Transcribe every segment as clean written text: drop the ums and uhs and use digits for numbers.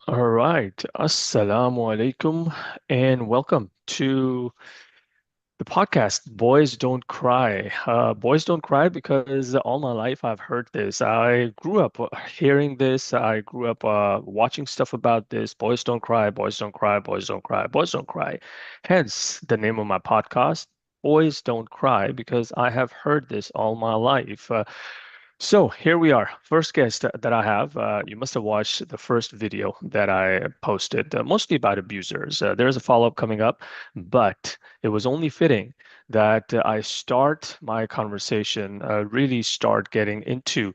All right. Assalamu alaikum and welcome to the podcast, Boys Don't Cry. Boys Don't Cry because all my life I've heard this. I grew up hearing this. I grew up watching stuff about this. Boys don't cry, boys don't cry, boys don't cry, boys don't cry. Hence the name of my podcast, Boys Don't Cry, because I have heard this all my life. So here we are. First guest that I have. You must have watched the first video that I posted, mostly about abusers. There's a follow-up coming up, but it was only fitting that I start my conversation, really start getting into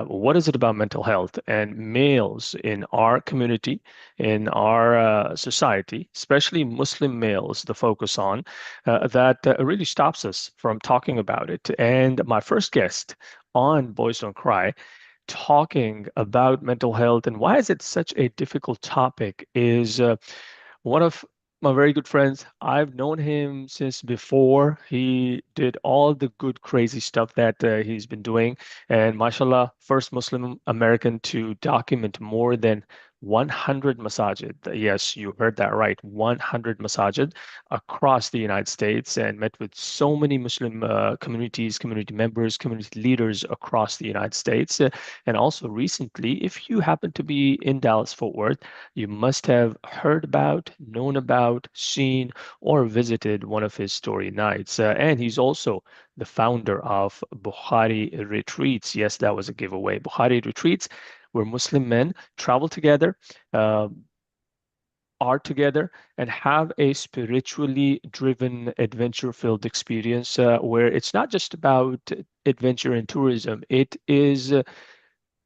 what is it about mental health and males in our community, in our society, especially Muslim males, the focus on that really stops us from talking about it. And my first guest on Boys Don't Cry, talking about mental health and why is it such a difficult topic is one of my very good friends. I've known him since before he did all the good, crazy stuff that he's been doing. And mashallah, first Muslim American to document more than 100 masajid. Yes, you heard that right. 100 masajid across the United States and met with so many Muslim communities, community members, community leaders across the United States. And also recently, if you happen to be in Dallas, Fort Worth, you must have heard about, known about, seen, or visited one of his story nights. And he's also the founder of Bukharee Retreats. Yes, that was a giveaway. Bukharee Retreats, where Muslim men travel together, uh, are together, and have a spiritually driven, adventure-filled experience where it's not just about adventure and tourism. It is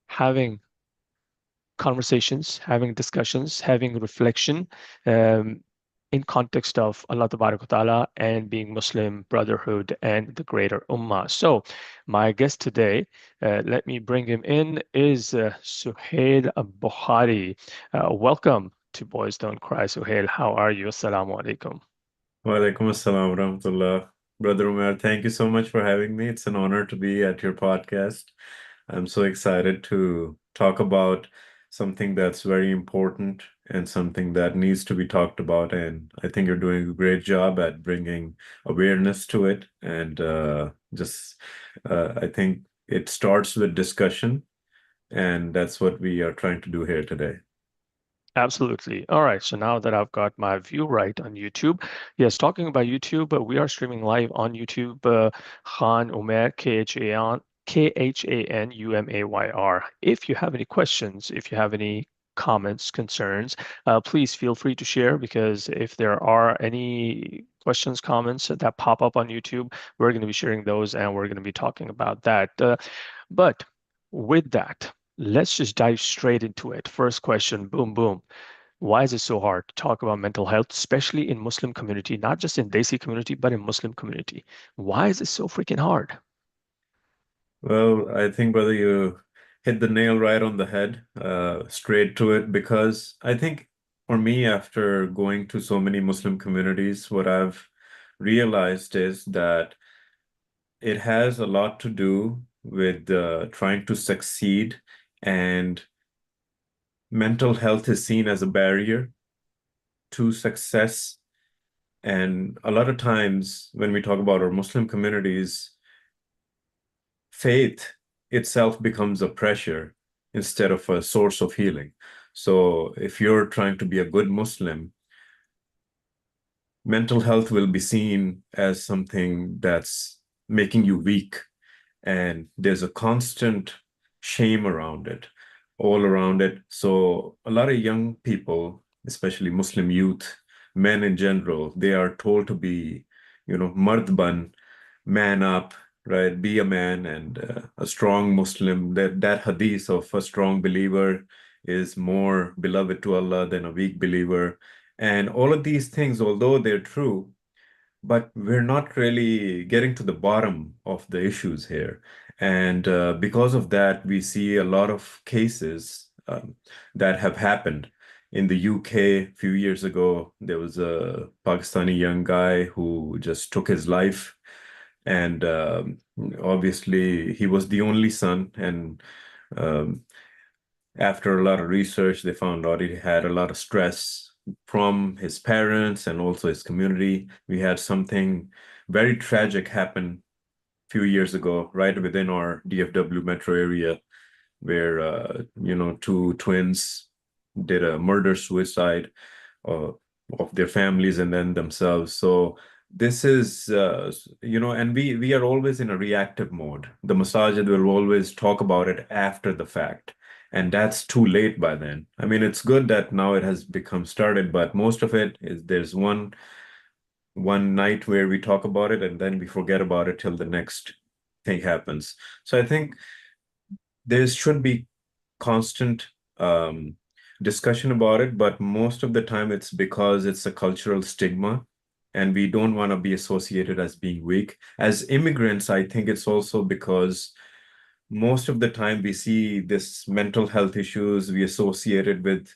having conversations, having discussions, having reflection um, in context of Allah Tabarak wa Ta'ala and being Muslim brotherhood and the greater Ummah. So, my guest today, let me bring him in, is Sohail Bukharee. Welcome to Boys Don't Cry, Sohail. How are you? Assalamu alaikum. Walaikum assalam rahmatullah. Brother Umar, thank you so much for having me. It's an honor to be at your podcast. I'm so excited to talk about something that's very important and something that needs to be talked about. And I think you're doing a great job at bringing awareness to it. And I think it starts with discussion, and that's what we are trying to do here today. Absolutely. All right. So now that I've got my view right on YouTube, yes, talking about YouTube, we are streaming live on YouTube. Khan Umair, Khanumayr. If you have any questions, if you have any comments, concerns, please feel free to share because if there are any questions, comments that pop up on YouTube, we're going to be sharing those and we're going to be talking about that. But with that, let's just dive straight into it. First question, boom, boom. Why is it so hard to talk about mental health, especially in Muslim community, not just in Desi community, but in Muslim community? Why is it so freaking hard? Well, I think brother, you hit the nail right on the head, straight to it, because I think for me, after going to so many Muslim communities, what I've realized is that it has a lot to do with trying to succeed, and mental health is seen as a barrier to success. And a lot of times when we talk about our Muslim communities, faith itself becomes a pressure instead of a source of healing. So if you're trying to be a good Muslim, mental health will be seen as something that's making you weak. And there's a constant shame around it, all around it. So a lot of young people, especially Muslim youth, men in general, they are told to be, mard ban, man up, right? Be a man and a strong Muslim. That hadith of a strong believer is more beloved to Allah than a weak believer. And all of these things, although they're true, but we're not really getting to the bottom of the issues here. And because of that, we see a lot of cases that have happened. In the UK, a few years ago, there was a Pakistani young guy who just took his life. And obviously, he was the only son. And um, After a lot of research, they found out he had a lot of stress from his parents and also his community. We had something very tragic happen a few years ago, right within our DFW metro area, where two twins did a murder suicide uh, of their families and then themselves. So this is and we are always in a reactive mode. The masajid will always talk about it after the fact, and that's too late by then. I mean, it's good that now it has become started, but most of it is there's one night where we talk about it and then we forget about it till the next thing happens. So I think there should be constant um, discussion about it, but most of the time it's because it's a cultural stigma and we don't want to be associated as being weak. As immigrants, I think it's also because most of the time we see this mental health issues we associate it with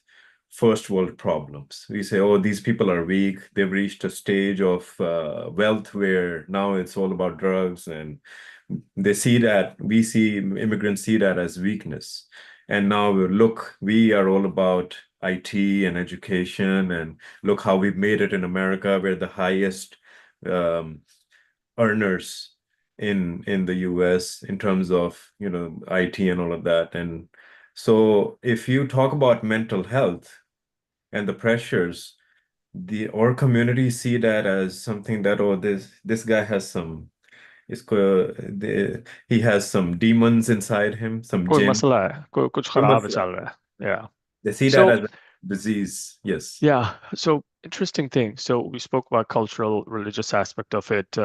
first world problems. We say, oh, these people are weak. They've reached a stage of wealth where now it's all about drugs, and they see that, we see immigrants see that as weakness. And now look, we are all about IT and education, and look how we've made it in America. We're the highest um, earners in the US in terms of IT and all of that. And so if you talk about mental health and the pressures, the our community see that as something that, oh, this guy has some he has some demons inside him, some कोई jinn. मसला है, कोई कुछ खराब चल रहा है. Yeah. They see that So as a disease. Yes. yeah, so interesting thing. So we spoke about cultural, religious aspect of it.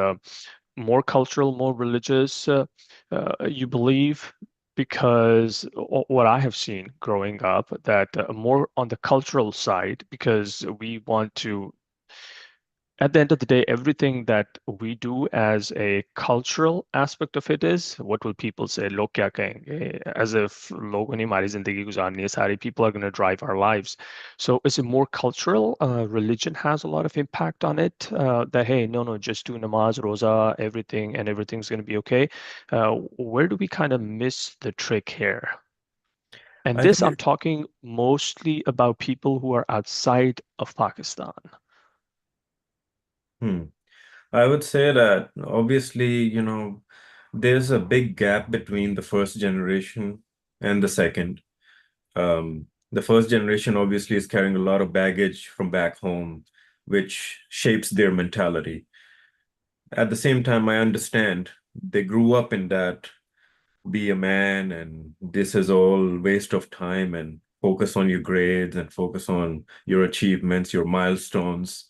More cultural, more religious. You believe because what I have seen growing up that more on the cultural side because we want to at the end of the day, everything that we do as a cultural aspect of it is what will people say? Log kya kahenge? As if लोगों ने हमारी जिंदगी गुजारनी है, सारी people are going to drive our lives. So is it more cultural? Religion has a lot of impact on it. That hey, no, just do namaz, roza, everything, and everything's going to be okay. Where do we kind of miss the trick here? And I this, think I'm talking mostly about people who are outside of Pakistan. hmm, I would say that obviously, there's a big gap between the first generation and the second. The first generation obviously is carrying a lot of baggage from back home, which shapes their mentality. At the same time, I understand they grew up in that be a man and this is all waste of time, and focus on your grades and focus on your achievements, your milestones.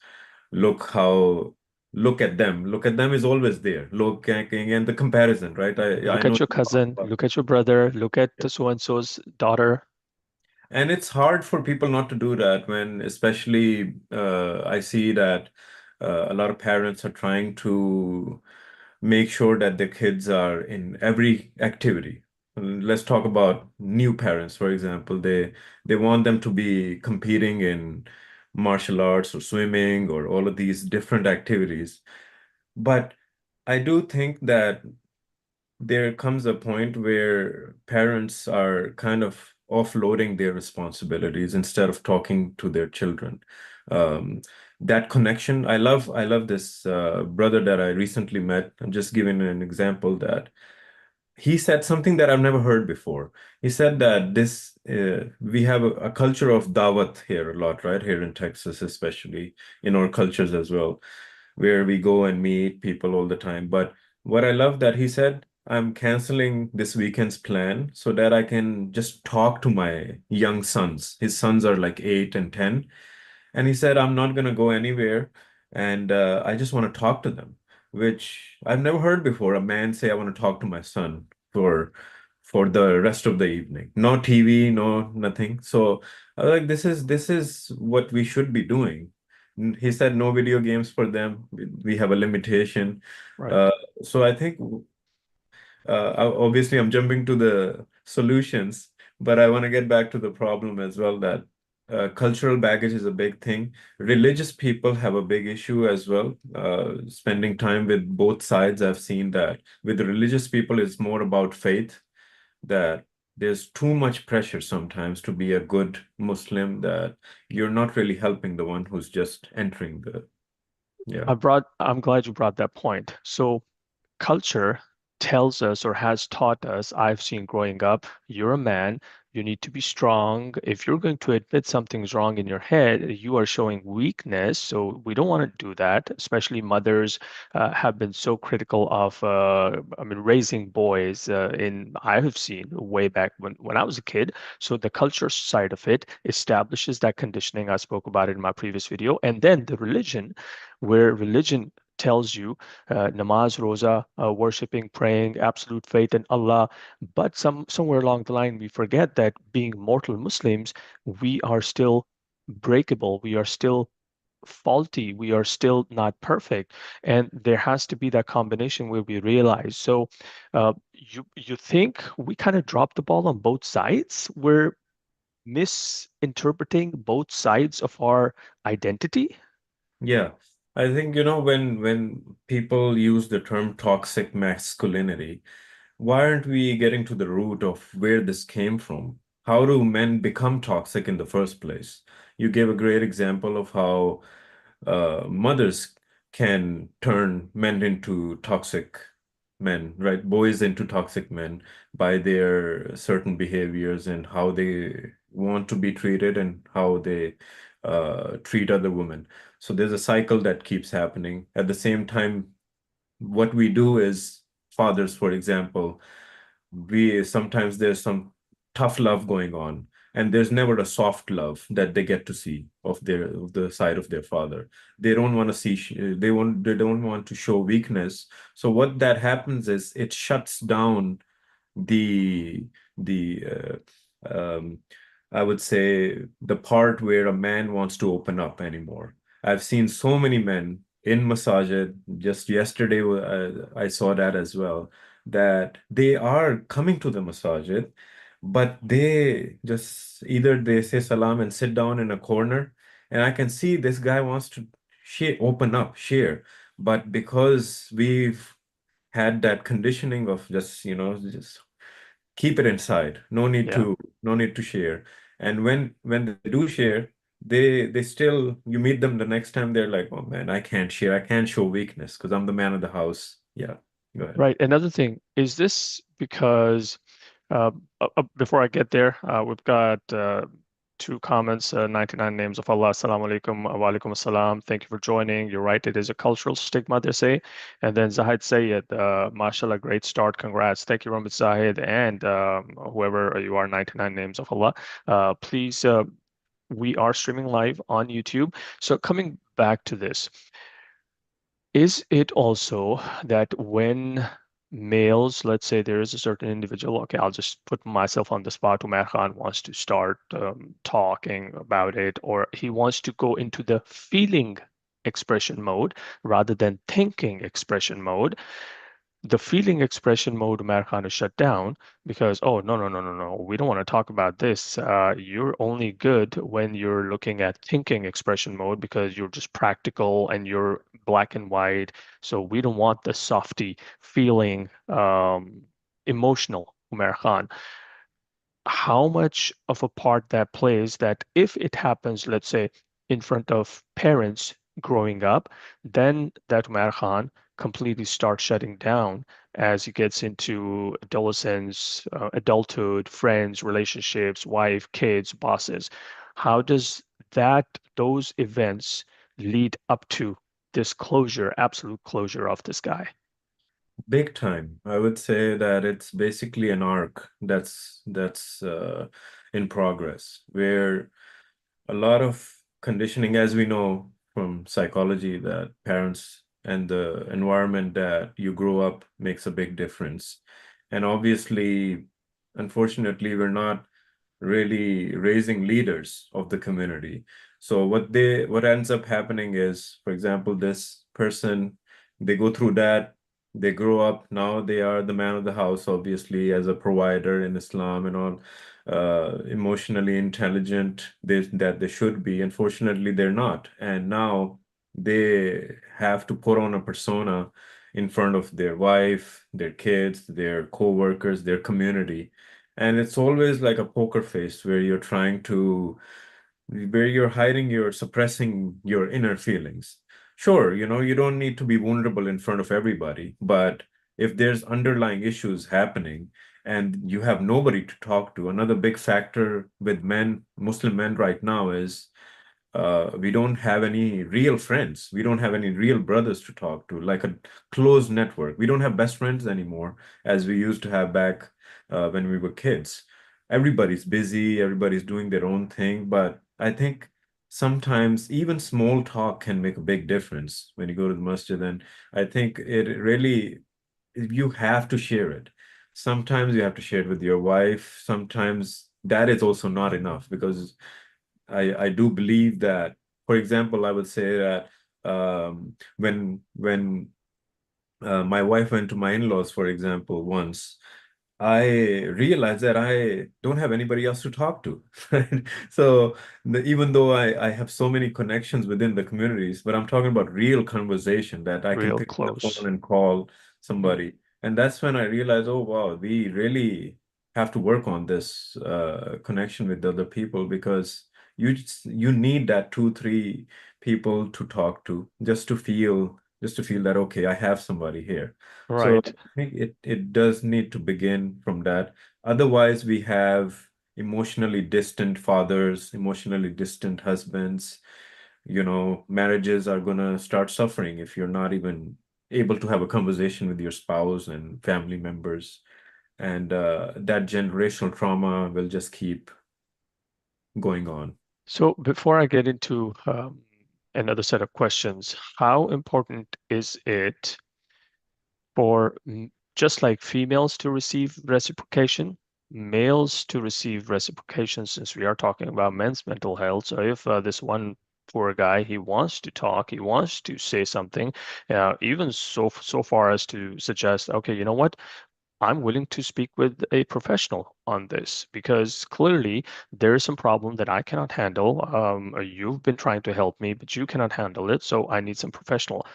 Look how look at them is always there. Look, and the comparison, right? I Look know at your you talk cousin, about look at your brother, look at it. so and so's daughter. And it's hard for people not to do that when, especially, I see that a lot of parents are trying to make sure that their kids are in every activity. Let's talk about new parents, for example. They want them to be competing in martial arts or swimming or all of these different activities. But I do think that there comes a point where parents are kind of offloading their responsibilities instead of talking to their children. Um, that connection, I love this brother that I recently met. I'm just giving an example that he said something that I've never heard before. He said that this we have a culture of dawat here a lot, right? Here in Texas, especially in our cultures as well, where we go and meet people all the time. But what I love that he said, I'm canceling this weekend's plan so that I can just talk to my young sons. His sons are like 8 and 10. And he said, I'm not going to go anywhere. And I just want to talk to them, which I've never heard before. A man say, I want to talk to my son for for the rest of the evening. No TV, no nothing. So I was like, this is what we should be doing. He said no video games for them. We have a limitation. Right. Uh, so I think obviously I'm jumping to the solutions, but I want to get back to the problem as well that cultural baggage is a big thing. Religious people have a big issue as well. Spending time with both sides, I've seen that with the religious people, it's more about faith that. there's too much pressure sometimes to be a good Muslim that you're not really helping the one who's just entering the, yeah. I'm glad you brought that point. So culture tells us or has taught us, I've seen growing up, you're a man, you need to be strong. If you're going to admit something's wrong in your head, you are showing weakness. So we don't want to do that. Especially mothers have been so critical of, I mean, raising boys. I have seen way back when I was a kid. So the culture side of it establishes that conditioning. I spoke about it in my previous video. And then the religion, where religion tells you namaz, roza, worshiping, praying, absolute faith in Allah. But somewhere along the line, we forget that being mortal Muslims, we are still breakable. We are still faulty. We are still not perfect. And there has to be that combination where we realize. So you think we kind of dropped the ball on both sides? We're misinterpreting both sides of our identity? Yeah. I think, when people use the term toxic masculinity, why aren't we getting to the root of where this came from? How do men become toxic in the first place? You gave a great example of how mothers can turn men into toxic men, right? Boys into toxic men by their certain behaviors and how they want to be treated and how they treat other women. So there's a cycle that keeps happening. At the same time, what we do is fathers, for example, we sometimes there's some tough love going on, and there's never a soft love that they get to see of the side of their father. They don't want to see they don't want to show weakness. So what that happens is it shuts down the the I would say the part where a man wants to open up anymore. I've seen so many men in masajid. Just yesterday, I saw that as well. That they are coming to the masajid, but they just either they say salam and sit down in a corner, and I can see this guy wants to share, open up, share, but because we've had that conditioning of just keep it inside, Yeah. no need to share. And when they do share, they still, you meet them the next time, they're like, oh man, I can't share, I can't show weakness because I'm the man of the house. Yeah, go ahead. Right. Another thing, is this because uh, before I get there, we've got two comments, 99 names of Allah. Assalamu alaikum, wa alaikum assalam. Thank you for joining. You're right. It is a cultural stigma, they say. And then Zahid Sayed, mashallah, great start. Congrats. Thank you, Ramit Zahid, and whoever you are, 99 names of Allah. Please, we are streaming live on YouTube. So coming back to this, is it also that when males, let's say there is a certain individual, okay, I'll just put myself on the spot, Umar Khan wants to start talking about it, or he wants to go into the feeling expression mode rather than thinking expression mode. The feeling expression mode, Americana, is shut down because, oh, no, no, no, no, no, we don't want to talk about this. You're only good when you're looking at thinking expression mode because you're just practical and you're black and white. So we don't want the softy feeling, emotional American. How much of a part that plays that if it happens, let's say, in front of parents growing up, then that Umar Khan completely starts shutting down as he gets into adolescence, adulthood, friends, relationships, wife, kids, bosses. How does those events lead up to this closure, absolute closure of this guy? Big time. I would say that it's basically an arc that's in progress where a lot of conditioning, as we know from psychology, that parents and the environment that you grow up makes a big difference. And obviously, unfortunately, we're not really raising leaders of the community. So what ends up happening is, for example, this person, they go through that, they grow up, now they are the man of the house, obviously, as a provider in Islam and all, emotionally intelligent that they should be. Unfortunately, they're not. And now they have to put on a persona in front of their wife, their kids, their co-workers, their community. And it's always like a poker face where you're hiding, you're suppressing your inner feelings. Sure, you don't need to be vulnerable in front of everybody, but if there's underlying issues happening and you have nobody to talk to, another big factor with Muslim men right now is we don't have any real friends. We don't have any real brothers to talk to, like a closed network. We don't have best friends anymore as we used to have back when we were kids. Everybody's busy, everybody's doing their own thing, but I think sometimes even small talk can make a big difference when you go to the masjid. And I think it really, you have to share it. Sometimes you have to share it with your wife. Sometimes that is also not enough because I do believe that, for example, I would say that when my wife went to my in-laws, for example, once, I realized that I don't have anybody else to talk to. Right? So even though I have so many connections within the communities, but I'm talking about real conversation that I can Real pick up the phone close. and call Mhm. somebody. And that's when I realized, oh wow, we really have to work on this connection with other people because you need that two, three people to talk to just to feel that okay, I have somebody here. So Right. I think it does need to begin from that. Otherwise, we have emotionally distant fathers, emotionally distant husbands. Marriages are gonna start suffering if you're not even able to have a conversation with your spouse and family members. And that generational trauma will just keep going on. So before I get into another set of questions, how important is it for just like females to receive reciprocation, males to receive reciprocation, since we are talking about men's mental health? So if this one poor guy, he wants to talk, he wants to say something, even so far as to suggest, okay, you know what? I'm willing to speak with a professional on this because clearly there is some problem that I cannot handle. You've been trying to help me, but you cannot handle it. So I need some professional.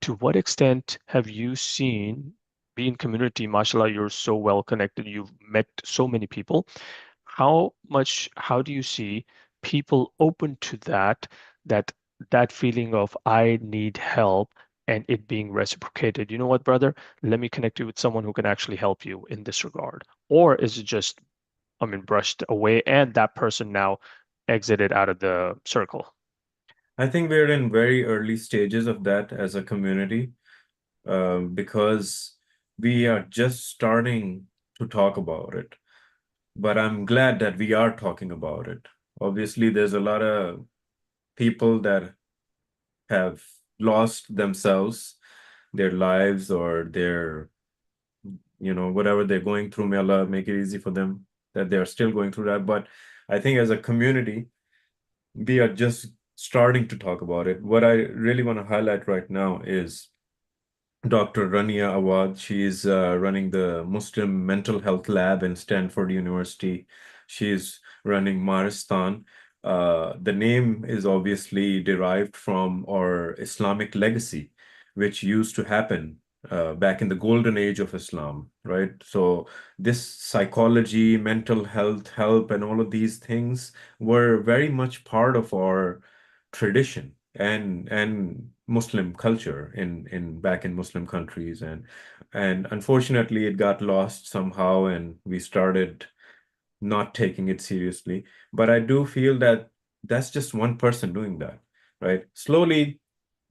To what extent have you seen, being community, mashallah, you're so well connected, you've met so many people. How do you see people open to that, that feeling of I need help and it being reciprocated? You know what, brother? Let me connect you with someone who can actually help you in this regard. Or is it just, I mean, brushed away and that person now exited out of the circle? I think we're in very early stages of that as a community, because we are just starting to talk about it. But I'm glad that we are talking about it. Obviously, there's a lot of people that have lost themselves, their lives, or whatever they're going through. May Allah make it easy for them that they are still going through that. But I think as a community, we are just starting to talk about it. What I really want to highlight right now is Dr. Rania Awad. She is running the Muslim Mental Health Lab in Stanford University. She is running Maristan. The name is obviously derived from our Islamic legacy, which used to happen back in the golden age of Islam, right? So this psychology, mental health, help, and all of these things were very much part of our tradition and Muslim culture in back in Muslim countries, and unfortunately it got lost somehow and we started not taking it seriously. But I do feel that that's just one person doing that, right? Slowly,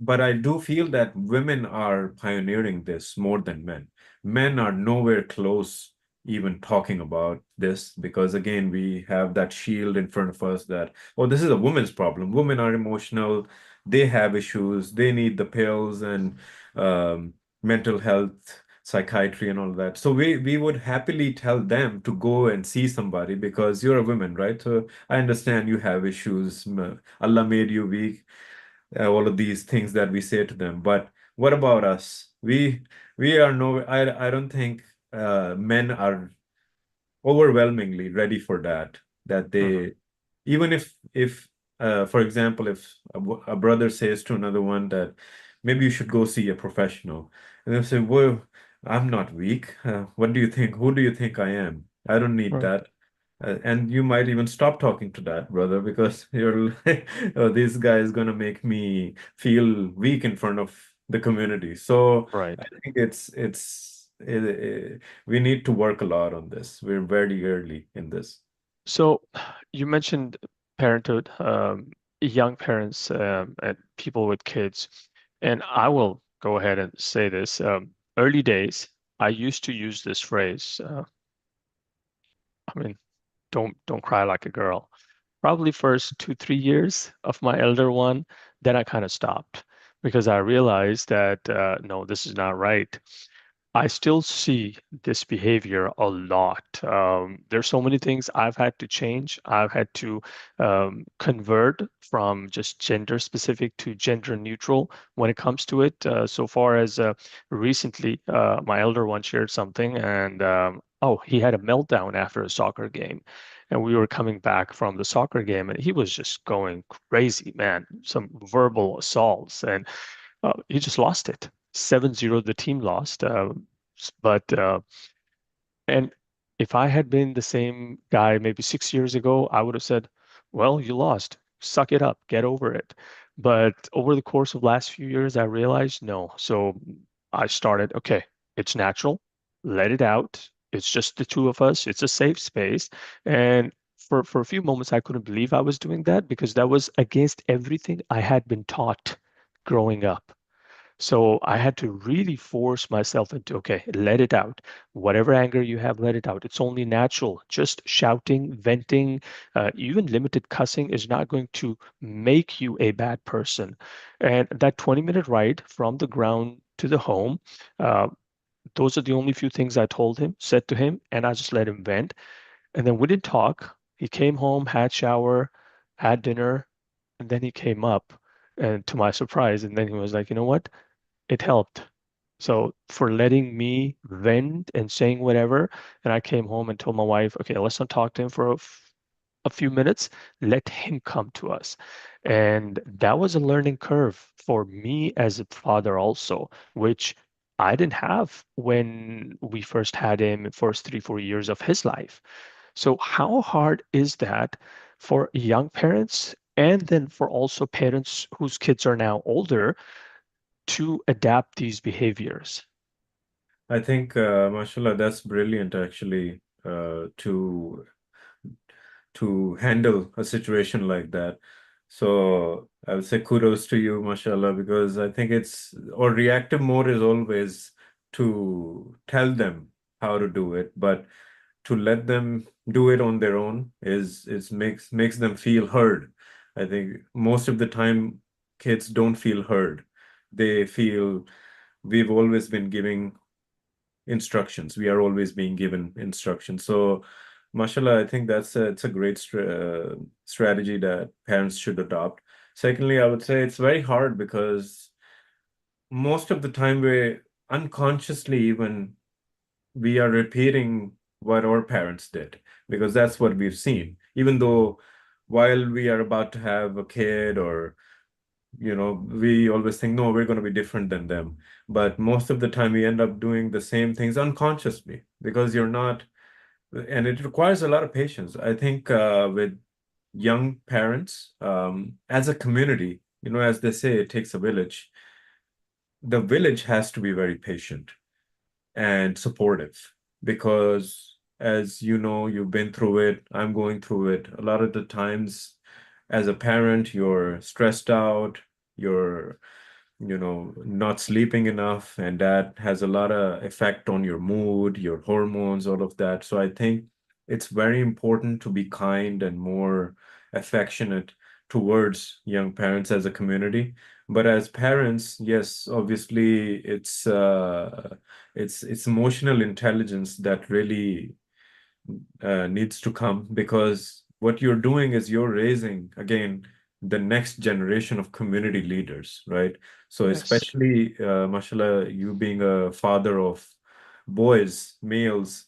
but I do feel that women are pioneering this more than men. Men are nowhere close even talking about this because, again, we have that shield in front of us that, oh, this is a woman's problem. Women are emotional. They have issues. They need the pills and mental health, psychiatry, and all that. So we would happily tell them to go and see somebody because you're a woman, right? So I understand you have issues. Allah made you weak, all of these things that we say to them. But what about us? We are no, I don't think men are overwhelmingly ready for that. That Mhm. they, even if for example, if a brother says to another one that maybe you should go see a professional, and they say, well, I'm not weak. What do you think? Who do you think I am? I don't need Right. that. And you might even stop talking to that brother because you're like, oh, this guy is gonna make me feel weak in front of the community. So I Right. think we need to work a lot on this. We're very early in this. So you mentioned parenthood, young parents, and people with kids. And I will go ahead and say this. Early days, I used to use this phrase. I mean, don't cry like a girl. Probably first 2, 3 years of my elder one, then I kind of stopped because I realized that no, this is not right. I still see this behavior a lot. There's so many things I've had to change. I've had to convert from just gender specific to gender neutral when it comes to it. So far as recently, my elder one shared something, and oh, he had a meltdown after a soccer game. And we were coming back from the soccer game, and he was just going crazy, man. Some verbal assaults, and he just lost it. 7-0, the team lost. But and if I had been the same guy maybe 6 years ago, I would have said, "Well, you lost. Suck it up. Get over it." But over the course of last few years, I realized no. So I started, okay, it's natural. Let it out. It's just the two of us. It's a safe space. And for a few moments, I couldn't believe I was doing that because that was against everything I had been taught growing up. So I had to really force myself into, okay, let it out. Whatever anger you have, let it out. It's only natural. Just shouting, venting, even limited cussing is not going to make you a bad person. And that 20-minute ride from the ground to the home, uh, those are the only few things I told him, said to him, and I just let him vent. And then we didn't talk. He came home, had shower, had dinner, and then he came up, and to my surprise, and then he was like, you know what? It helped. So for letting me vent and saying whatever, and I came home and told my wife, okay, let's not talk to him for a few minutes. Let him come to us. And that was a learning curve for me as a father also, which I didn't have when we first had him first 3, 4 years of his life. So how hard is that for young parents and then for also parents whose kids are now older to adapt these behaviors? I think, mashallah, that's brilliant actually, to handle a situation like that. So I would say kudos to you, mashallah, because I think or reactive mode is always to tell them how to do it, but to let them do it on their own is makes them feel heard. I think most of the time kids don't feel heard. They feel we've always been giving instructions. We are always being given instructions. So, mashallah, I think it's a great strategy that parents should adopt. Secondly, I would say it's very hard because most of the time we're unconsciously even we are repeating what our parents did because that's what we've seen. Even though while we are about to have a kid or we always think, no, we're going to be different than them. But most of the time, we end up doing the same things unconsciously because you're not, and it requires a lot of patience. I think with young parents, as a community, as they say, it takes a village. The village has to be very patient and supportive because, as you know, you've been through it, I'm going through it. A lot of the times, as a parent, you're stressed out, you're not sleeping enough, and that has a lot of effect on your mood, your hormones, all of that. So I think it's very important to be kind and more affectionate towards young parents as a community. But as parents, yes, obviously it's emotional intelligence that really needs to come because what you're doing is you're raising again the next generation of community leaders, right? So Yes. especially, mashallah, you being a father of boys, males,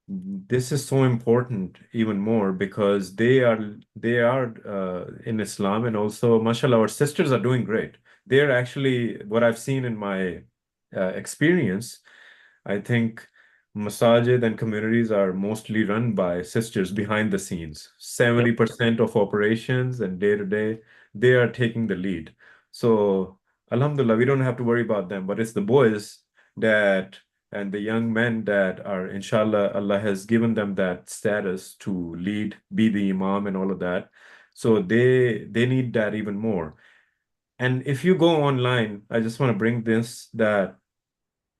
this is so important even more because they are in Islam, and also, mashallah, our sisters are doing great. They're actually what I've seen in my experience. I think masajid and communities are mostly run by sisters behind the scenes. Yep. 70% of operations and day to day, they are taking the lead. So, Alhamdulillah, we don't have to worry about them, but it's the boys that and the young men that are, inshallah, Allah has given them that status to lead, be the imam and all of that. So they need that even more. And if you go online, I just want to bring this that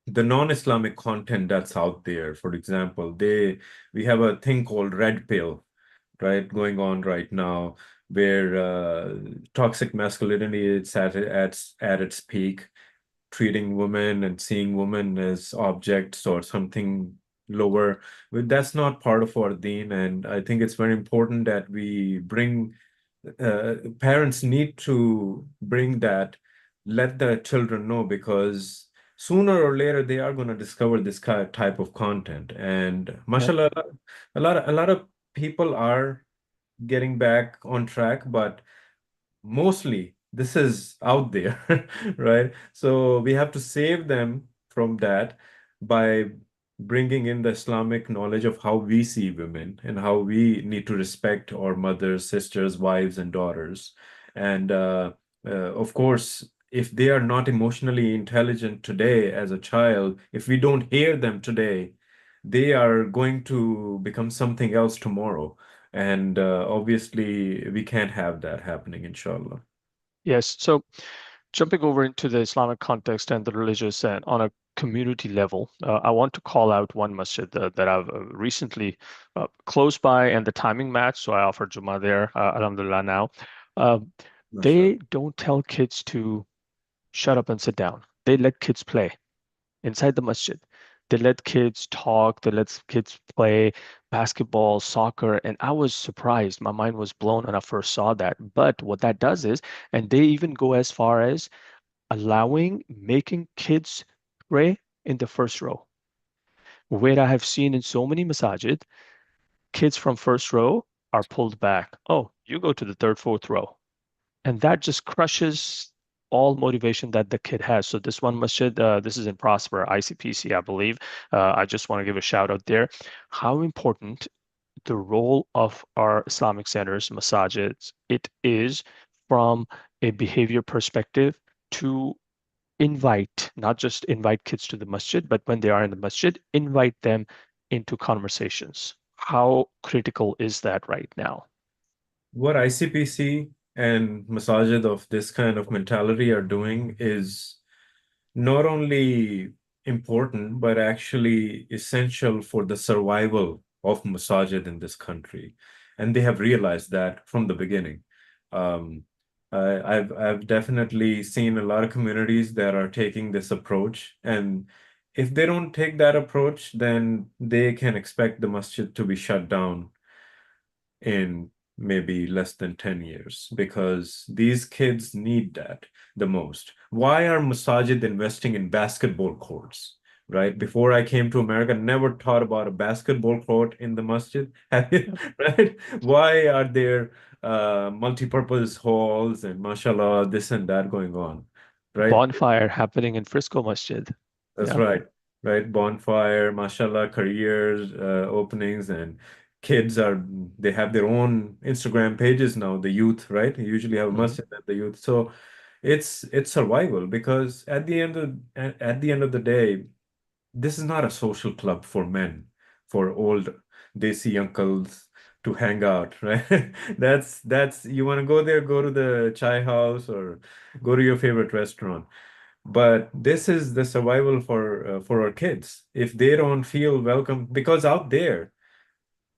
the non-Islamic content that's out there, for example, we have a thing called red pill, right, going on right now, where toxic masculinity is at its peak, treating women and seeing women as objects or something lower. But that's not part of our deen, and I think it's very important that we bring parents need to bring that, let the children know, because sooner or later they are going to discover this type of content. And Yep. mashallah, a lot of people are getting back on track, but mostly this is out there, right? So we have to save them from that by bringing in the Islamic knowledge of how we see women and how we need to respect our mothers, sisters, wives, and daughters. And of course, if they are not emotionally intelligent today as a child, if we don't hear them today, they are going to become something else tomorrow. And obviously, we can't have that happening, inshallah. Yes. So jumping over into the Islamic context and the religious and on a community level, I want to call out one masjid that I've recently close by and the timing match. So I offered Jummah there, Alhamdulillah now. Uh, Mashallah. they don't tell kids to shut up and sit down. They let kids play inside the masjid. They let kids talk, they let kids play basketball, soccer, and I was surprised. My mind was blown when I first saw that. But what that does is, and they even go as far as making kids pray in the first row, where I have seen in so many masajid, kids from first row are pulled back. Oh, you go to the third, fourth row. And that just crushes all motivation that the kid has. So this one masjid, this is in Prosper, ICPC, I believe. I just want to give a shout out there. How important the role of our Islamic centers, masajids, it is from a behavior perspective to invite, not just invite kids to the masjid, but when they are in the masjid, invite them into conversations. How critical is that right now? What ICPC and Masajid of this kind of mentality are doing is not only important, but actually essential for the survival of Masajid in this country. And they have realized that from the beginning. Um, I've definitely seen a lot of communities that are taking this approach. And if they don't take that approach, then they can expect the masjid to be shut down in maybe less than 10 years, because these kids need that the most. Why are Masajid investing in basketball courts? Right? Before I came to America, never thought about a basketball court in the masjid. Have you? Right? Why are there multi-purpose halls and mashallah, this and that going on? Right? Bonfire happening in Frisco Masjid. That's Yeah. right. Right. Bonfire, mashallah, careers, openings, and kids are, they have their own Instagram pages now, the youth, right? You usually have a Mhm. masjid at the youth. So it's survival, because at the end of the day, this is not a social club for men, for old desi uncles to hang out, right? That's you want to go there, go to the chai house or go to your favorite restaurant. But this is the survival for our kids. If they don't feel welcome, because out there,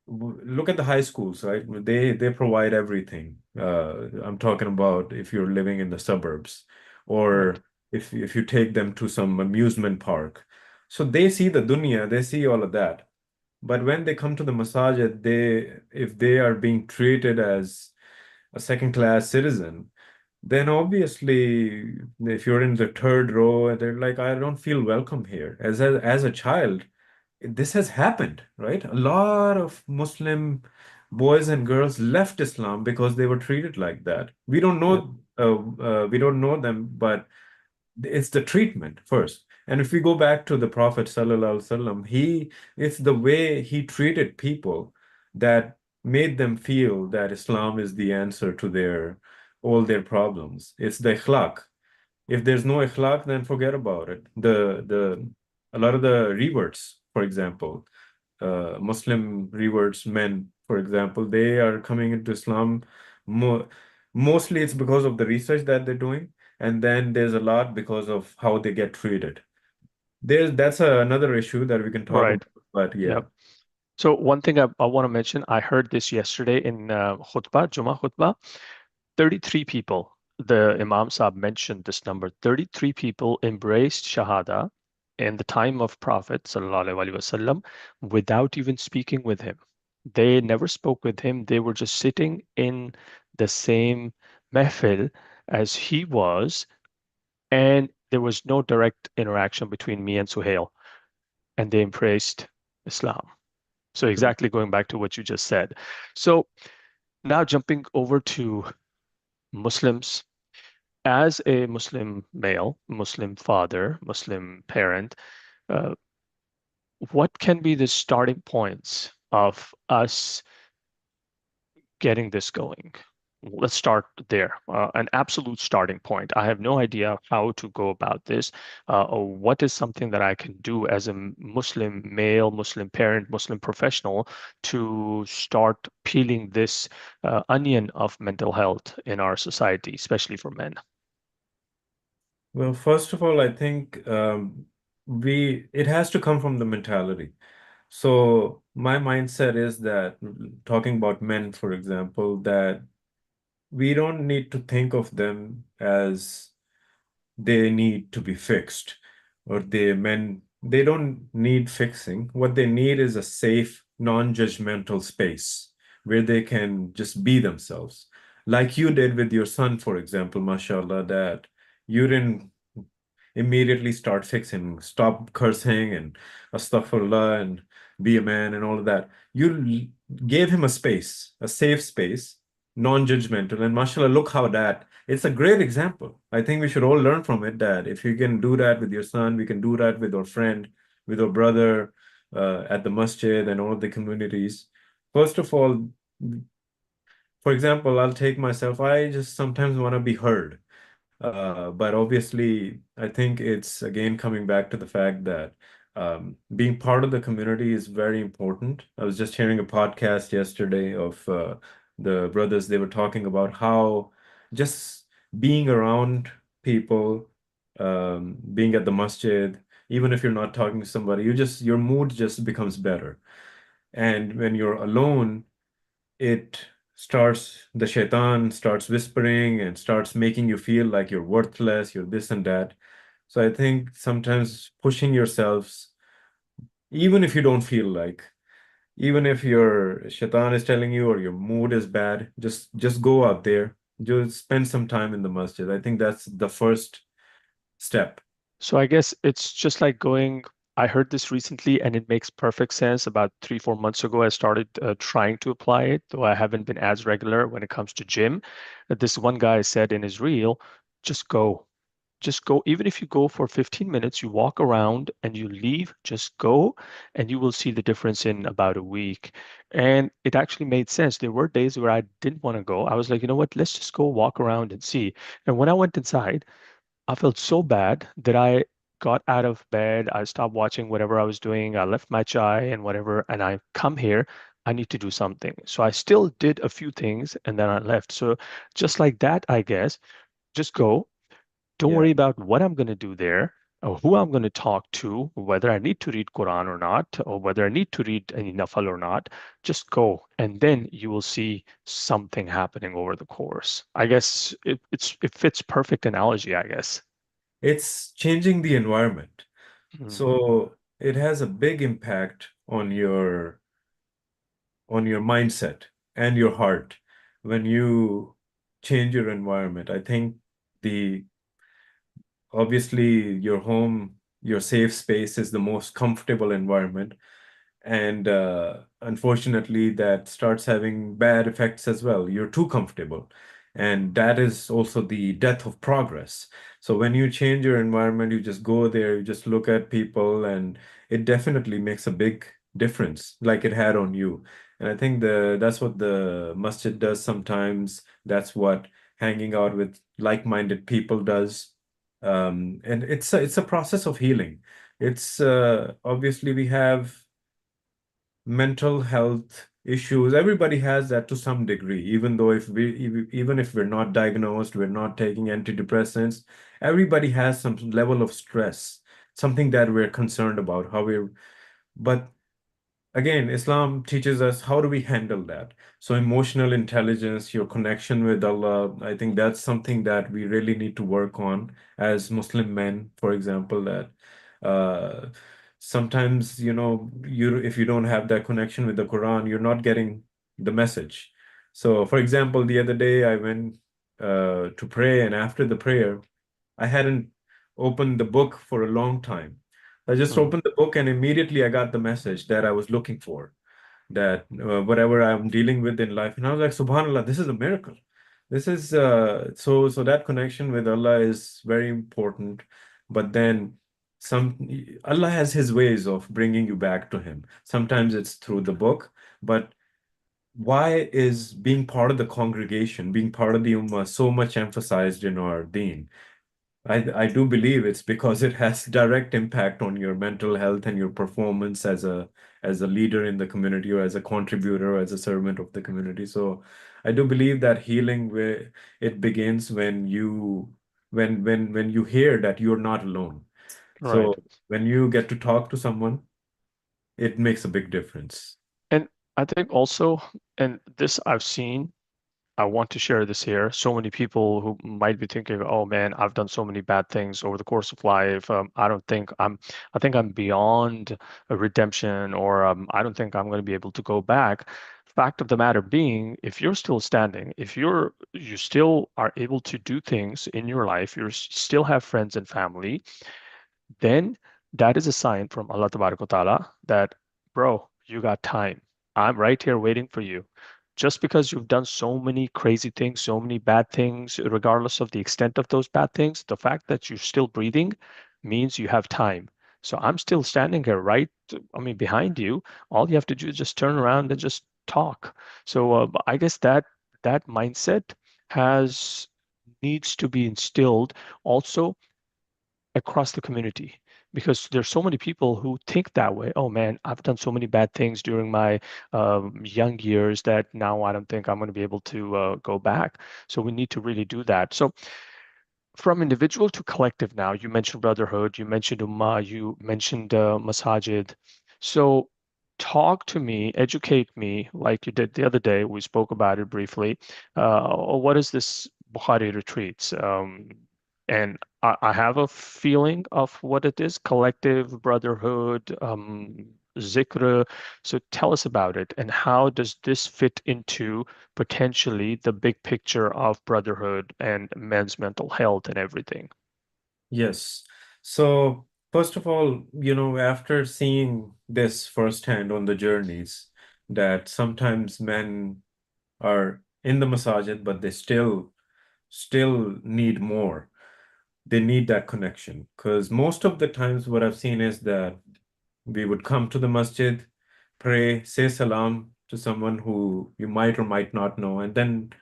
look at the high schools, right? They provide everything. I'm talking about if you're living in the suburbs, Right. or if you take them to some amusement park. So they see the dunya, they see all of that. But when they come to the masajid, they if they are being treated as a second class citizen, then obviously if you're in the third row, they're like, I don't feel welcome here. As a child, this has happened, right? A lot of Muslim boys and girls left Islam because they were treated like that. We don't Yep. know, we don't know them, but it's the treatment first. And if we go back to the Prophet Sallallahu Alaihi Wasallam, it's the way he treated people that made them feel that Islam is the answer to all their problems. It's the ikhlaq. If there's no ikhlaq, then forget about it. The a lot of the reverts, for example, Muslim reverts men, for example, they are coming into Islam. Mo Mostly it's because of the research that they're doing, and then there's a lot because of how they get treated. That's another issue that we can talk Right. about, but yeah. Yep. So one thing I want to mention, I heard this yesterday in khutbah, Jummah khutbah. 33 people, the Imam Saab mentioned this number. 33 people embraced Shahada in the time of Prophet Sallallahu Alaihi Wasallam without even speaking with him. They never spoke with him. They were just sitting in the same mehfil as he was, and there was no direct interaction between me and Suhail, and they embraced Islam. So exactly going back to what you just said. So now jumping over to Muslims. As a Muslim male, Muslim father, Muslim parent, uh, what can be the starting points of us getting this going? Let's start there. An absolute starting point. I have no idea how to go about this, or what is something that I can do as a Muslim male, Muslim parent, Muslim professional to start peeling this onion of mental health in our society, especially for men. Well, first of all, I think we it has to come from the mentality. So my mindset is that talking about men, for example, that we don't need to think of them as they need to be fixed or they don't need fixing. What they need is a safe, non-judgmental space where they can just be themselves. Like you did with your son, for example, mashallah, that you didn't immediately start fixing, stop cursing and astaghfirullah and be a man and all of that. You gave him a space, a safe space, non-judgmental. And mashallah, look how it's a great example. I think we should all learn from it that if you can do that with your son, we can do that with our friend, with our brother, at the masjid and all of the communities. First of all, for example, I'll take myself, I just sometimes want to be heard. But obviously, I think it's again coming back to the fact that being part of the community is very important. I was just hearing a podcast yesterday of the brothers. They were talking about how just being around people, being at the masjid, even if you're not talking to somebody, your mood just becomes better. And when you're alone, the shaitan starts whispering and starts making you feel like you're worthless, you're this and that. So I think sometimes pushing yourselves, even if you don't feel like, even if your shaitan is telling you or your mood is bad, just go out there, just spend some time in the masjid. I think that's the first step. So I guess it's just like going, I heard this recently and it makes perfect sense. About 3, 4 months ago, I started trying to apply it, though I haven't been as regular when it comes to gym. This one guy said in his reel, just go. Just go. Even if you go for 15 minutes, you walk around and you leave, just go, and you will see the difference in about a week. And it actually made sense. There were days where I didn't want to go. I was like, you know what, let's just go walk around and see. And when I went inside, I felt so bad that I got out of bed. I stopped watching whatever I was doing. I left my chai and whatever, and I come here. I need to do something. So I still did a few things and then I left. So just like that, I guess, just go. Don't Yeah. worry about what I'm going to do there or who I'm going to talk to, whether I need to read Quran or not, or whether I need to read any nafal or not. Just go, and then you will see something happening over the course. I guess it fits perfect analogy, I guess. It's changing the environment. Mm. So it has a big impact on your mindset and your heart when you change your environment. I think the obviously your home, your safe space is the most comfortable environment. And unfortunately, that starts having bad effects as well. You're too comfortable. And that is also the death of progress. So when you change your environment, you just go there, you just look at people, and it definitely makes a big difference, like it had on you. And I think that's what the masjid does sometimes. That's what hanging out with like-minded people does. And it's a process of healing. It's obviously we have mental health issues. Everybody has that to some degree, even though even if we're not diagnosed, we're not taking antidepressants, everybody has some level of stress, something that we're concerned about, how we're, but again, Islam teaches us how do we handle that. So emotional intelligence, your connection with Allah, I think that's something that we really need to work on as Muslim men, for example, that uh, sometimes, you if you don't have that connection with the Quran, you're not getting the message. So, for example, the other day I went to pray, and after the prayer, I hadn't opened the book for a long time. I just Mm, opened the book and immediately I got the message that I was looking for, that whatever I'm dealing with in life. And I was like, SubhanAllah, this is a miracle. This is so that connection with Allah is very important. But then some Allah has his ways of bringing you back to him. Sometimes it's through the book, but why is being part of the congregation, being part of the ummah so much emphasized in our deen? I do believe it's because it has direct impact on your mental health and your performance as a leader in the community, or as a contributor, or as a servant of the community. So I do believe that healing where it begins when you hear that you're not alone. right. So when you get to talk to someone, it makes a big difference. And I think also, and this I've seen, I want to share this here. So many people who might be thinking, "Oh man, I've done so many bad things over the course of life. I think I'm beyond a redemption, or I don't think I'm going to be able to go back." Fact of the matter being, if you're still standing, if you still are able to do things in your life, still have friends and family, then that is a sign from Allah Ta'ala that, bro, you got time. I'm right here waiting for you. Just because you've done so many crazy things, so many bad things, regardless of the extent of those bad things, the fact that you're still breathing means you have time. So I'm still standing here, right? I mean, behind you. All you have to do is just turn around and just talk. So I guess that mindset has needs to be instilled also across the community, because there's so many people who think that way. Oh man, I've done so many bad things during my young years that now I don't think I'm going to be able to go back. So we need to really do that. So from individual to collective now, you mentioned brotherhood, you mentioned ummah, you mentioned masajid. So talk to me, educate me, like you did the other day. We spoke about it briefly. What is this Bukhari retreats? And I have a feeling of what it is, collective brotherhood, zikr. So tell us about it, and how does this fit into potentially the big picture of brotherhood and men's mental health and everything? Yes. So, first of all, after seeing this firsthand on the journeys, that sometimes men are in the masajid, but they still need more. They need that connection. Because most of the times what I've seen is that we would come to the masjid, pray, say salam to someone who you might or might not know, and then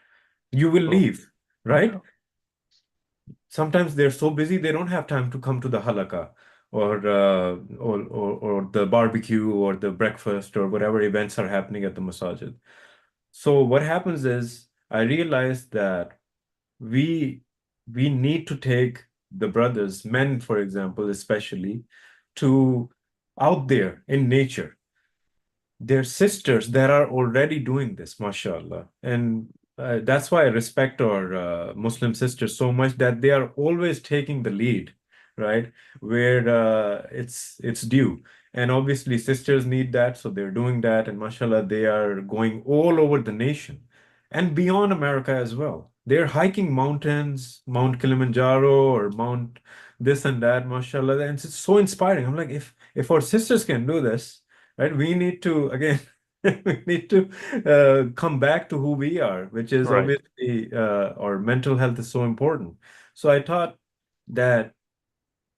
you will Oh, leave, right? yeah. Sometimes they're so busy they don't have time to come to the halakha, or the barbecue or the breakfast or whatever events are happening at the masajid. So what happens is I realized that we we need to take the brothers, men, for example, especially, to out there in nature. Their sisters that are already doing this, mashallah. And that's why I respect our Muslim sisters so much, that they are always taking the lead, right? Where it's due. And obviously, sisters need that, so they're doing that. And mashallah, they are going all over the nation and beyond America as well. They're hiking mountains, Mount Kilimanjaro or Mount this and that, mashallah. And it's so inspiring. I'm like, if our sisters can do this, right? We need to, again, We need to come back to who we are, which is Right. obviously our mental health is so important. So I thought that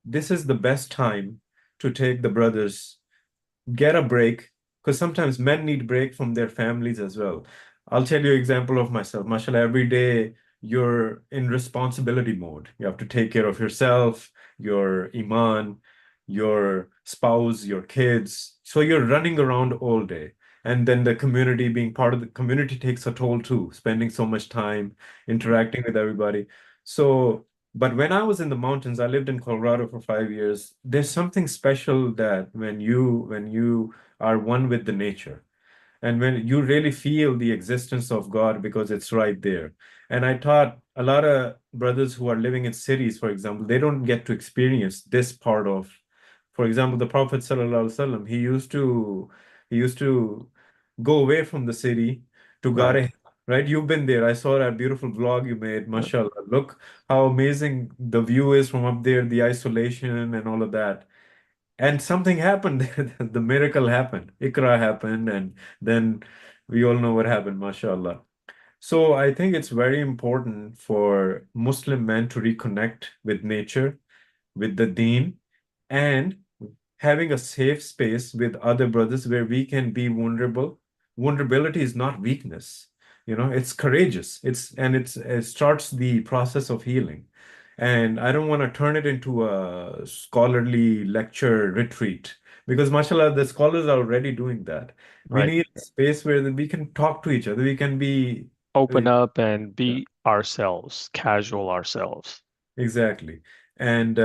this is the best time to take the brothers, get a break, because sometimes men need break from their families as well. I'll tell you an example of myself. Mashallah, every day you're in responsibility mode. You have to take care of yourself, your iman, your spouse, your kids. So you're running around all day. And then the community, being part of the community, takes a toll too, spending so much time interacting with everybody. So but when I was in the mountains, I lived in Colorado for 5 years. There's something special that when you are one with the nature, and when you really feel the existence of God because it's right there. And I thought a lot of brothers who are living in cities, for example, they don't get to experience this part of, for example, the Prophet Sallallahu Alaihi Wasallam, he used to go away from the city to Right. Gare, right? You've been there. I saw that beautiful vlog you made. Uh, Mashallah. Look how amazing the view is from up there, the isolation and all of that. And something happened there. The miracle happened. Ikra happened, and then we all know what happened, mashallah. So I think it's very important for Muslim men to reconnect with nature, with the deen, and having a safe space with other brothers where we can be vulnerable. Vulnerability is not weakness, it's courageous. It starts the process of healing. And I don't want to turn it into a scholarly lecture retreat because, mashallah, the scholars are already doing that. We Right. need a space where we can talk to each other. We can be, Open yeah. up and be ourselves, casual ourselves. Exactly. And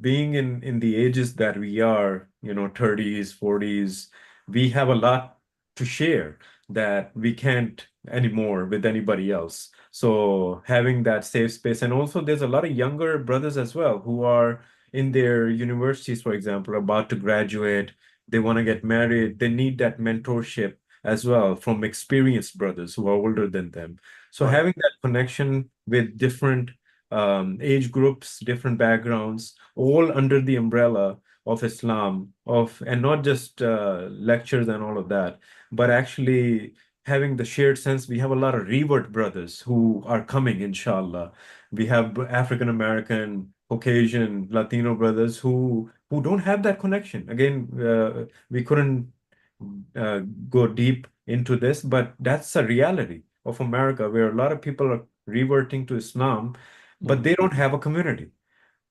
being in the ages that we are, 30s, 40s, we have a lot to share that we can't anymore with anybody else. So having that safe space, and also there's a lot of younger brothers as well who are in their universities, for example, about to graduate. They want to get married. They need that mentorship as well from experienced brothers who are older than them. So Right. having that connection with different age groups, different backgrounds, all under the umbrella of Islam, and not just lectures and all of that, but actually having the shared sense. We have a lot of revert brothers who are coming, inshallah. We have African American, Caucasian, Latino brothers who don't have that connection. Again, we couldn't uh, go deep into this, but that's a reality of America where a lot of people are reverting to Islam, but Hmm. they don't have a community.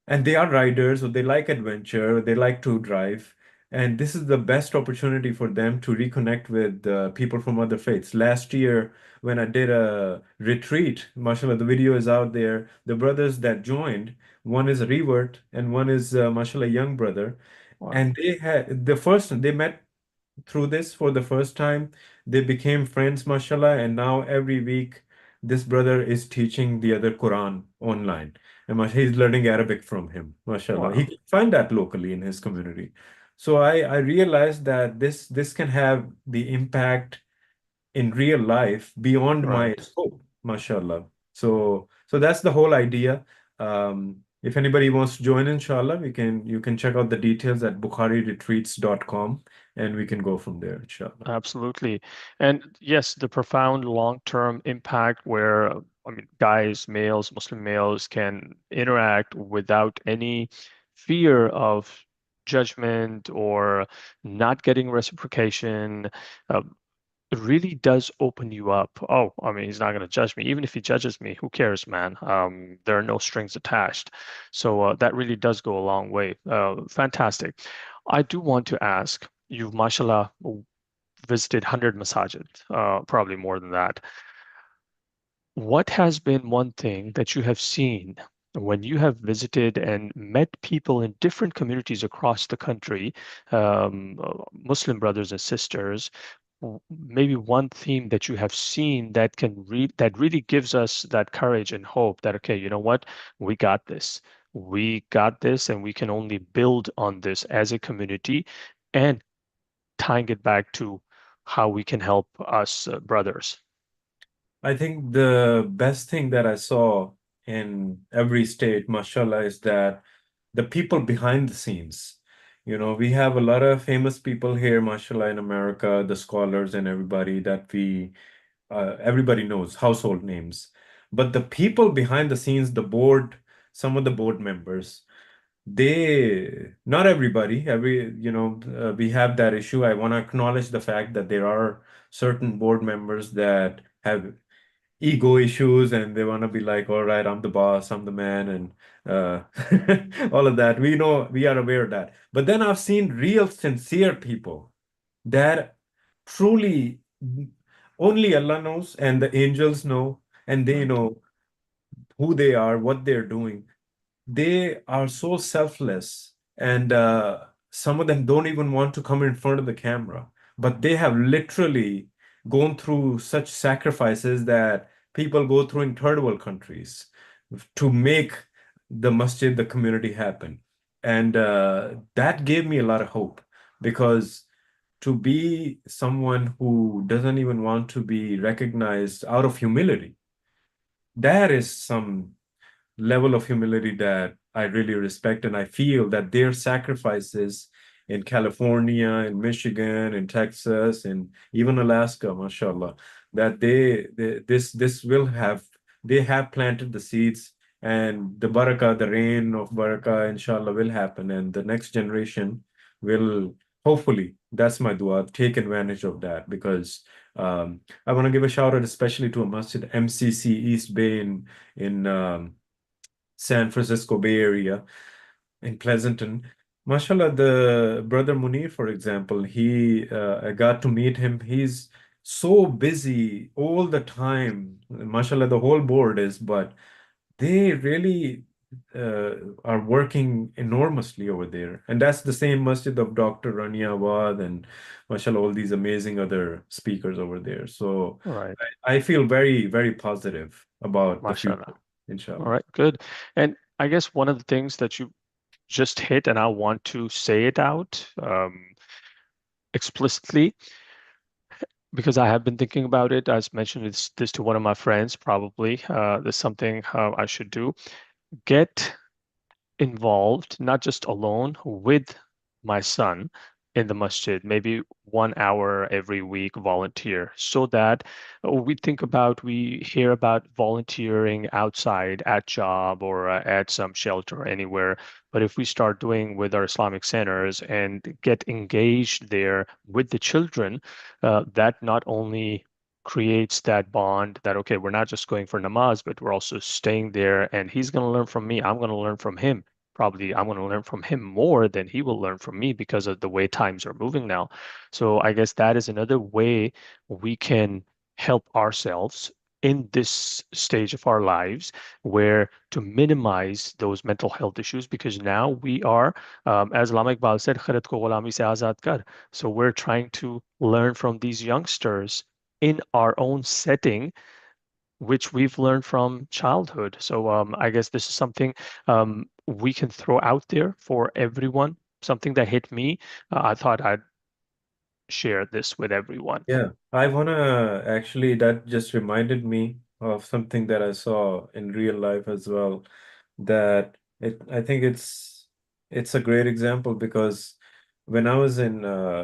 And they are riders, or they like adventure, or they like to drive. And this is the best opportunity for them to reconnect with people from other faiths. Last year, when I did a retreat, mashallah, the video is out there. The brothers that joined, one is a revert and one is, mashallah, young brother. Wow. And they met through this for the first time. They became friends, mashallah, and now every week this brother is teaching the other Quran online. And he's learning Arabic from him, mashallah. He Wow. can find that locally in his community. So I realized that this can have the impact in real life beyond my Right. scope, mashallah. So that's the whole idea. If anybody wants to join, inshallah, you can check out the details at BukhariRetreats.com and we can go from there, inshallah. Absolutely. And yes, the profound long-term impact where, I mean, guys, males, Muslim males can interact without any fear of judgment or not getting reciprocation. Uh, it really does open you up. Oh, I mean, he's not going to judge me. Even if he judges me, who cares, man? There are no strings attached. So that really does go a long way. Fantastic. I do want to ask, you've, mashallah, visited 100 masajid, probably more than that. What has been one thing that you have seen when you have visited and met people in different communities across the country, Muslim brothers and sisters, maybe one theme that you have seen that that really gives us that courage and hope that, okay, you know what, we got this. We got this, and we can only build on this as a community and tying it back to how we can help us brothers. I think the best thing that I saw in every state, mashallah, is that the people behind the scenes. We have a lot of famous people here, mashallah, in America, the scholars and everybody that everybody knows, household names. But the people behind the scenes, the board, some of the board members, not everybody, we have that issue. I want to acknowledge the fact that there are certain board members that have ego issues and they want to be like, all right, I'm the boss, I'm the man, and uh, all of that. We know, we are aware of that. But then I've seen real sincere people that truly only Allah knows and the angels know, and they Right. know who they are, what they're doing. They are so selfless, and some of them don't even want to come in front of the camera, but they have literally gone through such sacrifices that people go through in third world countries to make the masjid, the community happen. And that gave me a lot of hope, because to be someone who doesn't even want to be recognized out of humility, that is some level of humility that I really respect. And I feel that their sacrifices in California, in Michigan, in Texas, and even Alaska, mashallah, that this will have, they have planted the seeds, and the barakah, the rain of barakah, inshallah, will happen. And the next generation will hopefully, that's my dua, take advantage of that. Because I want to give a shout out especially to a masjid, MCC East Bay in San Francisco Bay Area in Pleasanton. Mashallah, the brother Munir, for example, I got to meet him. He's so busy all the time. Mashallah, the whole board is, but they really are working enormously over there. And that's the same masjid of Dr. Rania Awad and mashallah, all these amazing other speakers over there. So Right. I feel very, very positive about the future, Mashallah. All inshallah. right, good. And I guess one of the things that you just hit, and I want to say it out explicitly because I have been thinking about it. I mentioned this to one of my friends, probably. There's something I should do. Get involved, not just alone, with my son in the masjid, maybe 1 hour every week volunteer, so that we hear about volunteering outside at job or at some shelter or anywhere. But if we start doing with our Islamic centers and get engaged there with the children, that not only creates that bond that, okay, we're not just going for namaz, but we're also staying there and he's going to learn from me. I'm going to learn from him. Probably I'm going to learn from him more than he will learn from me because of the way times are moving now. So I guess that is another way we can help ourselves in this stage of our lives where to minimize those mental health issues because now we are, as Lama Iqbal said, "Kharat ko ghulami se azad kar." So we're trying to learn from these youngsters in our own setting which we've learned from childhood. So I guess this is something we can throw out there for everyone. Something that hit me. I thought I'd share this with everyone. Yeah, I wanna actually, that just reminded me of something that I saw in real life as well. I think it's a great example, because when I was in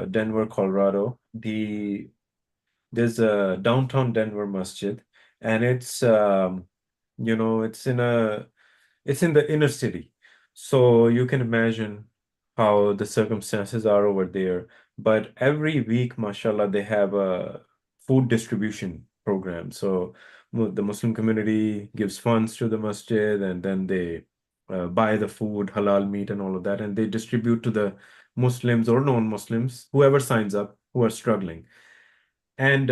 Denver, Colorado, there's a downtown Denver masjid, and it's in the inner city. So you can imagine how the circumstances are over there. But every week, mashallah, they have a food distribution program. So the Muslim community gives funds to the masjid, and then they buy the food, halal meat, and all of that, and they distribute to the Muslims or non-Muslims, whoever signs up, who are struggling. And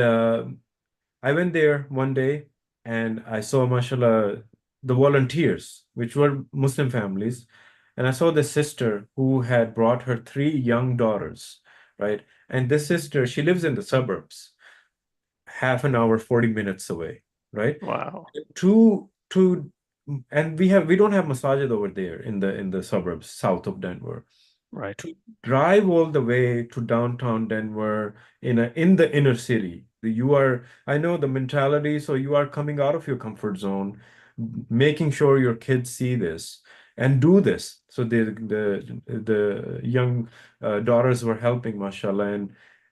I went there one day and I saw, mashallah, the volunteers, which were Muslim families. And I saw the sister who had brought her three young daughters, right? And this sister, she lives in the suburbs, half an hour, 40 minutes away, right? Wow. To and we don't have masajid over there in the suburbs south of Denver. Right. To drive all the way to downtown Denver in the inner city, I know the mentality, so you are coming out of your comfort zone, making sure your kids see this. and do this. So the young daughters were helping, mashallah,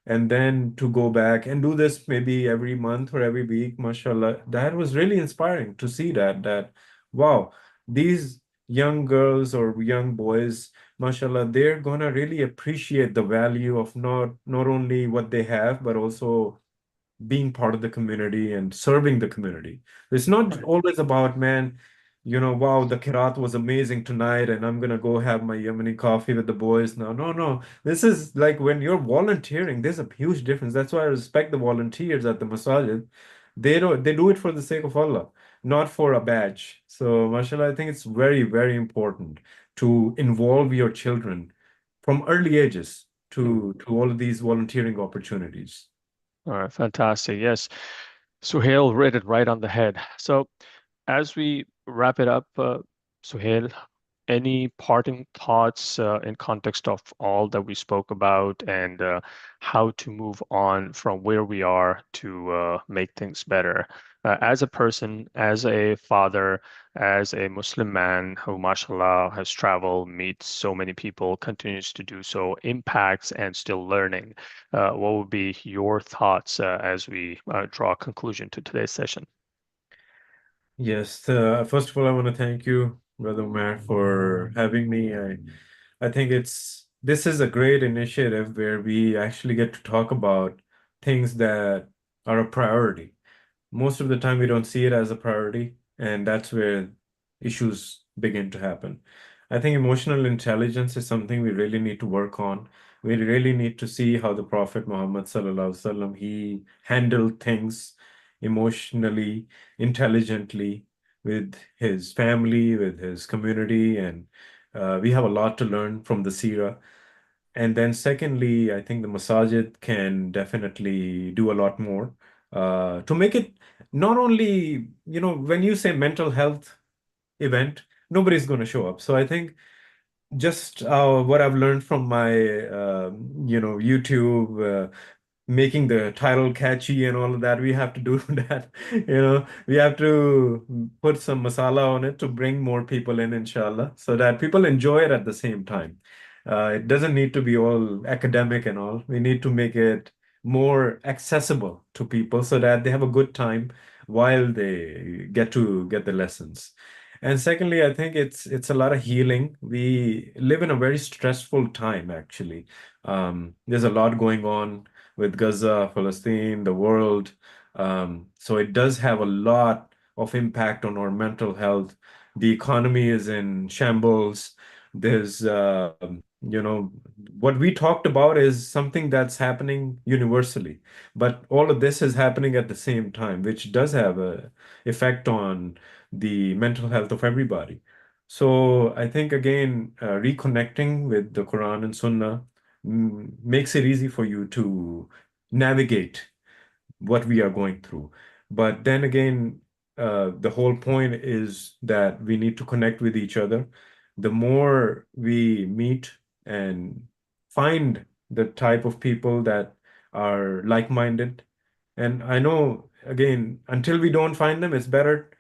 and then to go back and do this maybe every month or every week, mashallah. That was really inspiring to see that wow, these young girls or young boys, mashallah, they're gonna really appreciate the value of not only what they have, but also being part of the community and serving the community. It's not Right. always about, man, wow, the kirat was amazing tonight, and I'm gonna go have my Yemeni coffee with the boys now. No, no. This is like when you're volunteering, there's a huge difference. That's why I respect the volunteers at the masajid. They do it for the sake of Allah, not for a badge. So, mashallah, I think it's very, very important to involve your children from early ages Mm. to all of these volunteering opportunities. All right, fantastic. Yes. Suhail hit it right on the head. So, as we wrap it up, Suhail, any parting thoughts in context of all that we spoke about and how to move on from where we are to make things better? As a person, as a father, as a Muslim man who, mashallah, has traveled, meets so many people, continues to do so, impacts, and still learning. What would be your thoughts as we draw a conclusion to today's session? Yes, first of all, I want to thank you, Brother Umar, for having me. I think this is a great initiative where we actually get to talk about things that are a priority. Most of the time, we don't see it as a priority, and that's where issues begin to happen. I think emotional intelligence is something we really need to work on. We really need to see how the Prophet Muhammad sallallahu alaihi wasallam he handled things emotionally, intelligently with his family, with his community, and we have a lot to learn from the seerah. And then secondly, I think the masajid can definitely do a lot more to make it not only, when you say mental health event, nobody's going to show up. So I think just what I've learned from my, YouTube, making the title catchy and all of that, we have to do that. We have to put some masala on it to bring more people in, inshallah, so that people enjoy it at the same time. It doesn't need to be all academic and all. We need to make it more accessible to people so that they have a good time while they get to get the lessons. And secondly, I think it's a lot of healing. We live in a very stressful time, actually. There's a lot going on with Gaza, Palestine, the world. So it does have a lot of impact on our mental health. The economy is in shambles. There's, what we talked about is something that's happening universally, but all of this is happening at the same time, which does have a effect on the mental health of everybody. So I think again, reconnecting with the Quran and Sunnah makes it easy for you to navigate what we are going through. But then again, the whole point is that we need to connect with each other. The more we meet and find the type of people that are like-minded, and I know, again, until we don't find them, it's better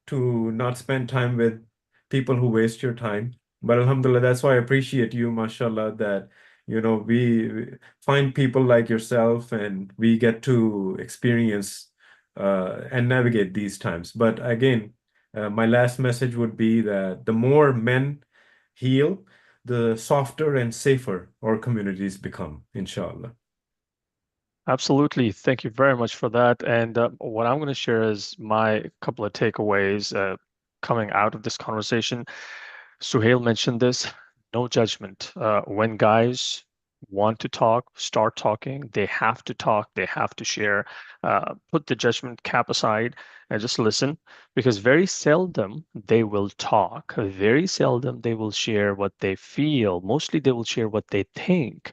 to not spend time with people who waste your time. But Alhamdulillah, that's why I appreciate you, mashallah, that we find people like yourself and we get to experience and navigate these times. But again, my last message would be that the more men heal, the softer and safer our communities become, inshallah. Absolutely. Thank you very much for that. And what I'm going to share is my couple of takeaways coming out of this conversation. Suhail mentioned this, no judgment. When guys want to talk, start talking, they have to talk, they have to share. Put the judgment cap aside and just listen, because very seldom they will talk. Very seldom they will share what they feel. Mostly they will share what they think.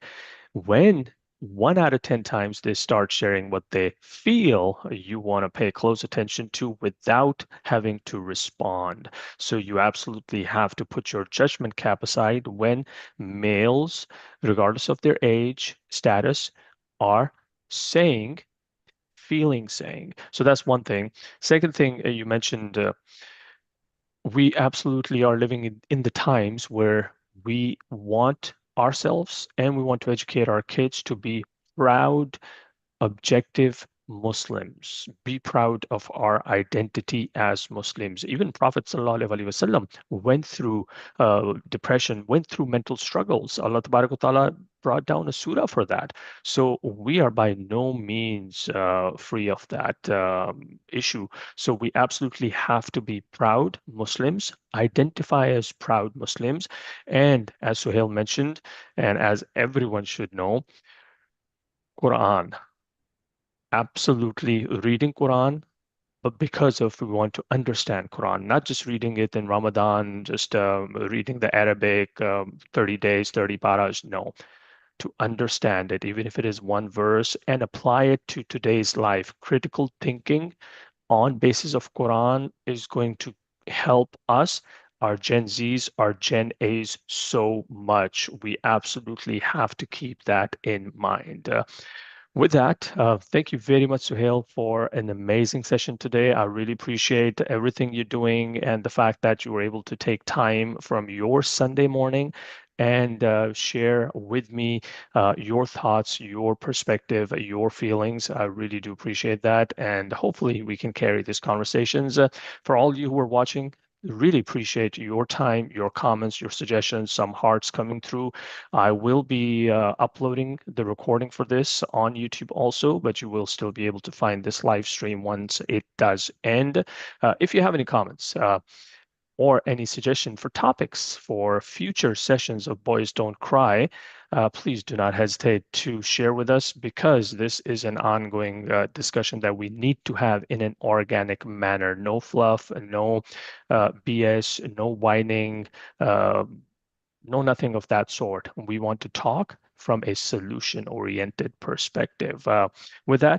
When 1 out of 10 times they start sharing what they feel, you want to pay close attention to without having to respond. So you absolutely have to put your judgment cap aside when males, regardless of their age, status, are saying, feeling saying. So that's one thing. Second thing, you mentioned We absolutely are living in the times where we want ourselves and we want to educate our kids to be proud objective Muslims. Be proud of our identity as Muslims. Even Prophet ﷺ went through depression, went through mental struggles. Allah Tabaraka wa Ta'ala brought down a surah for that. So we are by no means free of that issue. So we absolutely have to be proud Muslims, identify as proud Muslims, and as Suhail mentioned, and as everyone should know, Quran. Absolutely reading Quran, but because of we want to understand Quran, not just reading it in Ramadan, just reading the Arabic 30 days, 30 paras. No, to understand it, even if it is one verse, and apply it to today's life. Critical thinking on basis of Quran is going to help us, our Gen Zs, our Gen As, so much. We absolutely have to keep that in mind. With that, thank you very much, Suhail, for an amazing session today. I really appreciate everything you're doing and the fact that you were able to take time from your Sunday morning and share with me your thoughts, your perspective, your feelings. I really do appreciate that. And hopefully, we can carry these conversations. For all you who are watching, really appreciate your time, your comments, your suggestions, some hearts coming through. I will be uploading the recording for this on YouTube also, but you will still be able to find this live stream once it does end. If you have any comments or any suggestion for topics for future sessions of Boys Don't Cry, please do not hesitate to share with us because this is an ongoing discussion that we need to have in an organic manner. No fluff, no BS, no whining. Uh, no, nothing of that sort. We want to talk from a solution-oriented perspective. With that,